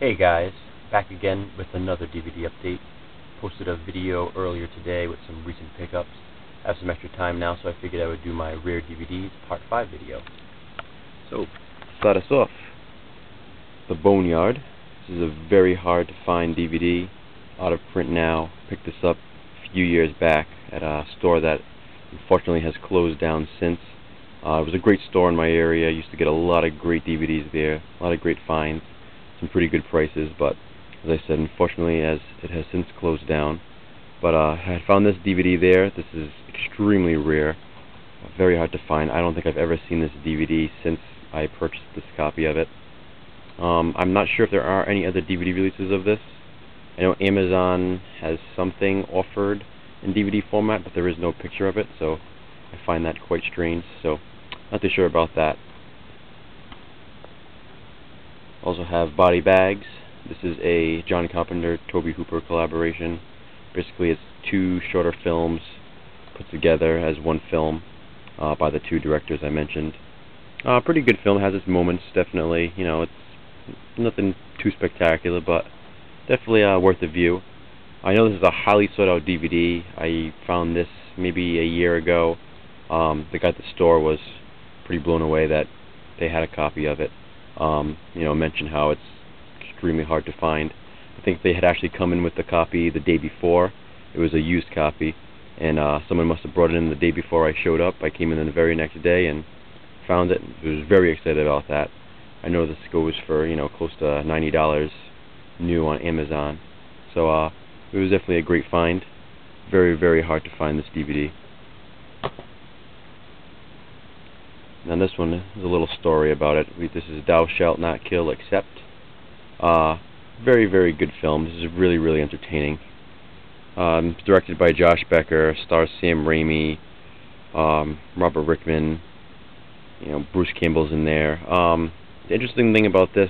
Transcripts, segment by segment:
Hey guys, back again with another DVD update. Posted a video earlier today with some recent pickups. I have some extra time now, so I figured I would do my rare DVDs Part 5 video. So, to start us off, The Boneyard. This is a very hard to find DVD, out of print now. Picked this up a few years back at a store that unfortunately has closed down since. It was a great store in my area. I used to get a lot of great DVDs there, a lot of great finds. Some pretty good prices, but as I said, unfortunately, as it has since closed down. But I had found this DVD there. This is extremely rare, very hard to find. I don't think I've ever seen this DVD since I purchased this copy of it. I'm not sure if there are any other DVD releases of this. I know Amazon has something offered in DVD format, but there is no picture of it, so I find that quite strange. So, not too sure about that. Also have Body Bags. This is a John Carpenter, Tobe Hooper collaboration. Basically, it's two shorter films put together as one film by the two directors I mentioned. Pretty good film. It has its moments, definitely. You know, it's nothing too spectacular, but definitely worth a view. I know this is a highly sought out DVD. I found this maybe a year ago. The guy at the store was pretty blown away that they had a copy of it. Mentioned how it's extremely hard to find. I think they had actually come in with the copy the day before. It was a used copy, and someone must have brought it in the day before I showed up. I came in the very next day and found it. I was very excited about that. I know this goes for close to $90 new on Amazon, so it was definitely a great find. Very, very hard to find this DVD. Now this one is a little story about it. This is Thou Shalt Not Kill Except. Very, very good film. This is really, really entertaining. It's directed by Josh Becker, stars Sam Raimi, Robert Rickman, Bruce Campbell's in there. The interesting thing about this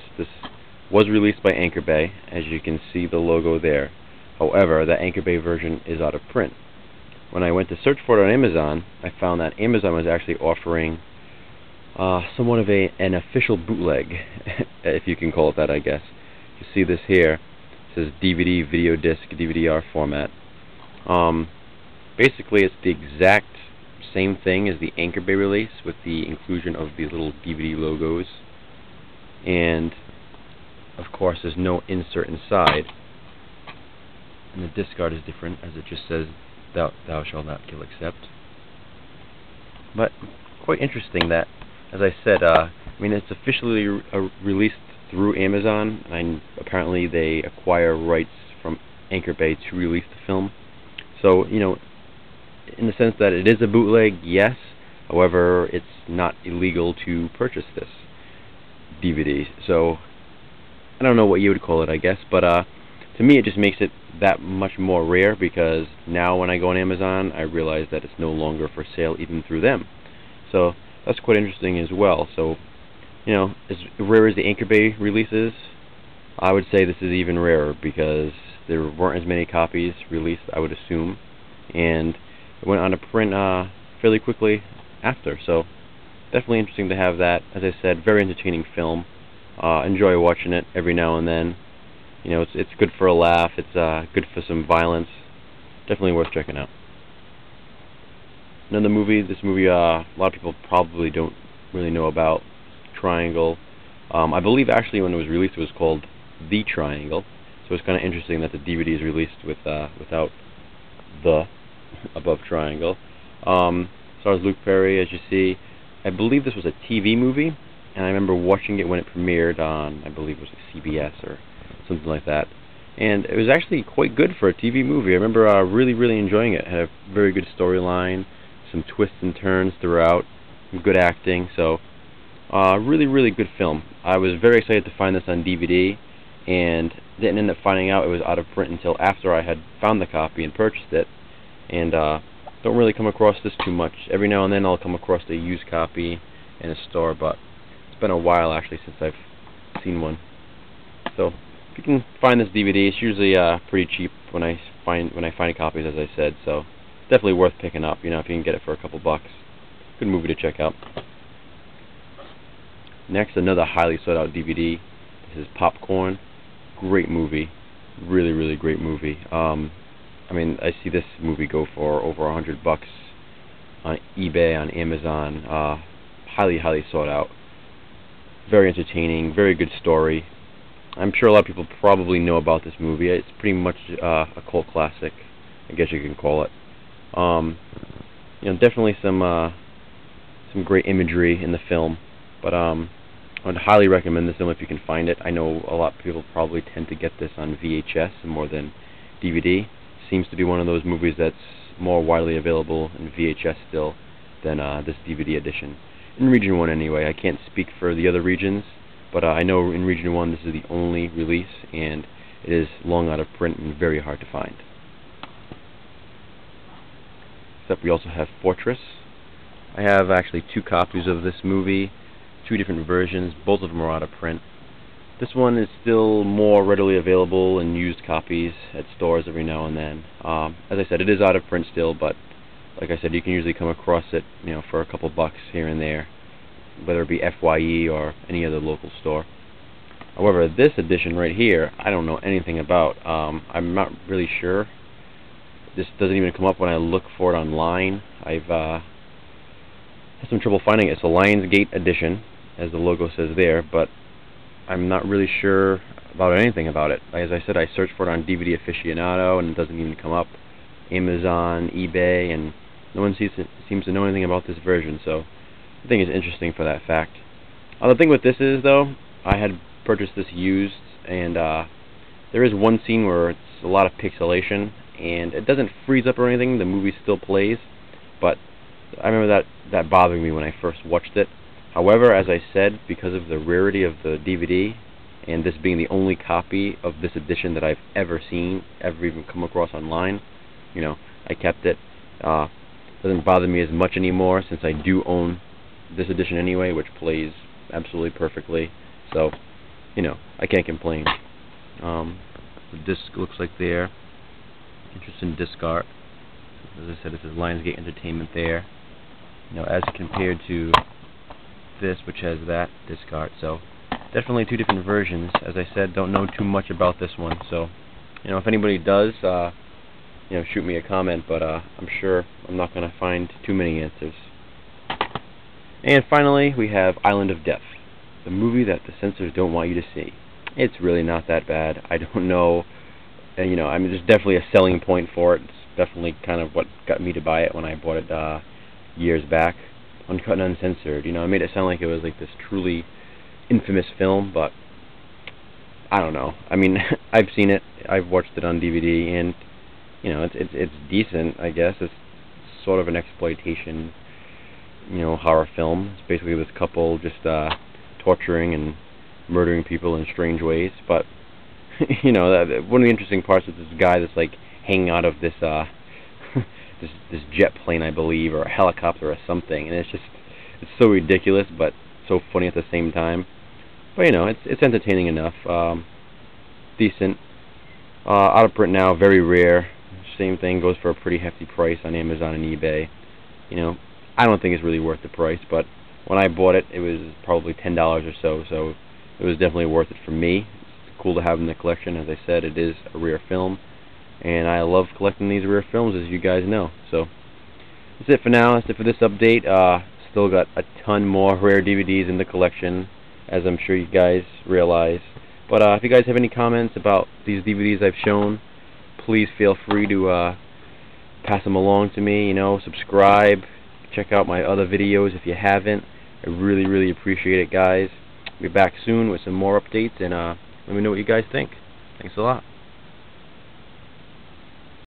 was released by Anchor Bay, as you can see the logo there. However, the Anchor Bay version is out of print. When I went to search for it on Amazon, I found that Amazon was actually offering somewhat of an official bootleg, if you can call it that, I guess. You see this here. It says DVD, video disc, DVD-R format. Basically, it's the exact same thing as the Anchor Bay release, with the inclusion of the little DVD logos. And, of course, there's no insert inside. And the disc art is different, as it just says, Thou Shalt Not Kill Except. But quite interesting that, as I said, it's officially released through Amazon, and apparently they acquire rights from Anchor Bay to release the film. So, in the sense that it is a bootleg, yes. However, it's not illegal to purchase this DVD. So, I don't know what you would call it, I guess, but to me it just makes it that much more rare, because now when I go on Amazon, I realize that it's no longer for sale even through them. So, that's quite interesting as well. So, as rare as the Anchor Bay releases, I would say this is even rarer, because there weren't as many copies released, I would assume, and it went on to print fairly quickly after. So, definitely interesting to have that. As I said, very entertaining film. Enjoy watching it every now and then. It's good for a laugh. It's good for some violence. Definitely worth checking out. Another movie, this movie a lot of people probably don't really know about, Triangle. I believe actually when it was released it was called The Triangle, so it's kind of interesting that the DVD is released without the above Triangle. Stars Luke Perry, as you see. I believe this was a TV movie, and I remember watching it when it premiered on, I believe it was like CBS or something like that. And it was actually quite good for a TV movie. I remember really, really enjoying it. It had a very good storyline, some twists and turns throughout, good acting, so really, really good film. I was very excited to find this on DVD, and didn't end up finding out it was out of print until after I had found the copy and purchased it, and don't really come across this too much. Every now and then I'll come across a used copy in a store, but it's been a while actually since I've seen one. So if you can find this DVD, it's usually pretty cheap when I find copies, as I said, so definitely worth picking up, if you can get it for a couple bucks. Good movie to check out. Next, another highly sought out DVD. This is Popcorn. great movie, really great movie. I mean, I see this movie go for over $100 on eBay, on Amazon. Highly sought out. Very entertaining, very good story. I'm sure a lot of people probably know about this movie. It's pretty much a cult classic, I guess you can call it. Definitely some great imagery in the film, but I would highly recommend this film if you can find it. I know a lot of people probably tend to get this on VHS more than DVD. Seems to be one of those movies that's more widely available in VHS still than this DVD edition. In Region 1 anyway. I can't speak for the other regions, but I know in Region 1 this is the only release, and it is long out of print and very hard to find. Except we also have Fortress. I have actually 2 copies of this movie, 2 different versions. Both of them are out of print. This one is still more readily available in used copies at stores every now and then. As I said, it is out of print still, but like I said, you can usually come across it, for a couple bucks here and there, whether it be FYE or any other local store. However, this edition right here, I don't know anything about. I'm not really sure. This doesn't even come up when I look for it online. I've had some trouble finding it. It's a Lionsgate edition, as the logo says there, but I'm not really sure about anything about it. As I said, I searched for it on DVD Aficionado, and it doesn't even come up. Amazon, eBay, and no one seems to know anything about this version, so I think it's interesting for that fact. The thing with this is, though, I had purchased this used, and there is one scene where it's a lot of pixelation, and it doesn't freeze up or anything. The movie still plays, but I remember that bothering me when I first watched it. However, as I said, because of the rarity of the DVD, and this being the only copy of this edition that I've ever seen, ever even come across online, I kept it. Doesn't bother me as much anymore since I do own this edition anyway, which plays absolutely perfectly. So, I can't complain. The disc looks like there. Interesting disc art. As I said, it says Lionsgate Entertainment there. As compared to this, which has that disc art. So, definitely 2 different versions. As I said, don't know too much about this one. So, if anybody does, shoot me a comment, but I'm sure I'm not going to find too many answers. And finally, we have Island of Death, the movie that the censors don't want you to see. It's really not that bad. I don't know, there's definitely a selling point for it. It's definitely kind of what got me to buy it when I bought it years back. Uncut and uncensored. I made it sound like it was like this truly infamous film, but I don't know. I mean, I've seen it. I've watched it on DVD, and it's decent, I guess. It's sort of an exploitation, horror film. It's basically this couple just torturing and murdering people in strange ways. But one of the interesting parts is this guy that's like hanging out of this this jet plane, I believe, or a helicopter or something, and it's so ridiculous, but so funny at the same time. But it's entertaining enough. Decent. Out of print now, very rare. Same thing, goes for a pretty hefty price on Amazon and eBay. I don't think it's really worth the price, but when I bought it, it was probably $10 or so it was definitely worth it for me. It's cool to have in the collection. As I said, it is a rare film, and I love collecting these rare films, as you guys know. So that's it for now. That's it for this update. Still got a ton more rare DVDs in the collection, as I'm sure you guys realize. But if you guys have any comments about these DVDs I've shown, please feel free to pass them along to me. Subscribe, check out my other videos if you haven't. I really appreciate it, guys. I'll be back soon with some more updates, and let me know what you guys think. Thanks a lot.